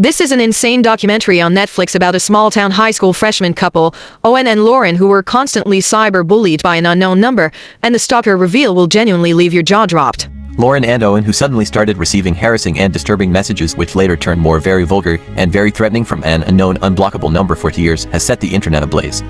This is an insane documentary on Netflix about a small-town high school freshman couple, Owen and Lauren, who were constantly cyber-bullied by an unknown number, and the stalker reveal will genuinely leave your jaw dropped. Lauren and Owen, who suddenly started receiving harassing and disturbing messages which later turned more very vulgar and very threatening from an unknown unblockable number for years, has set the internet ablaze.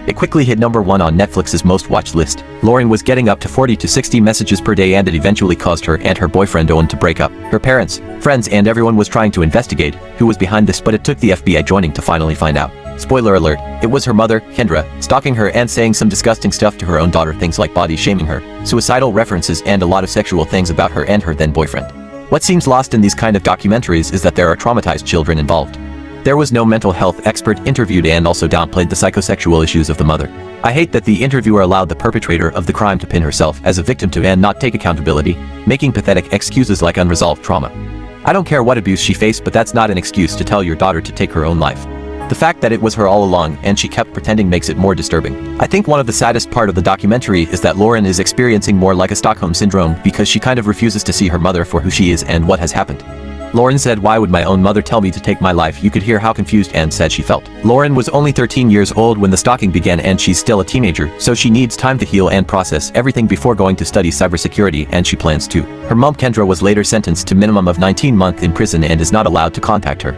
It quickly hit #1 on Netflix's most watched list. Lauren was getting up to 40 to 60 messages per day, and it eventually caused her and her boyfriend Owen to break up. Her parents, friends and everyone was trying to investigate who was behind this, but it took the FBI joining to finally find out. Spoiler alert, it was her mother, Kendra, stalking her and saying some disgusting stuff to her own daughter, things like body shaming her, suicidal references and a lot of sexual things about her and her then boyfriend. What seems lost in these kind of documentaries is that there are traumatized children involved. There was no mental health expert interviewed and also downplayed the psychosexual issues of the mother. I hate that the interviewer allowed the perpetrator of the crime to pin herself as a victim to and not take accountability, making pathetic excuses like unresolved trauma. I don't care what abuse she faced, but that's not an excuse to tell your daughter to take her own life. The fact that it was her all along and she kept pretending makes it more disturbing. I think one of the saddest part of the documentary is that Lauren is experiencing more like a Stockholm syndrome because she kind of refuses to see her mother for who she is and what has happened. Lauren said, "Why would my own mother tell me to take my life?" You could hear how confused and sad she felt. Lauren was only 13 years old when the stalking began, and she's still a teenager, so she needs time to heal and process everything before going to study cybersecurity, and she plans to. Her mom Kendra was later sentenced to minimum of 19 months in prison and is not allowed to contact her.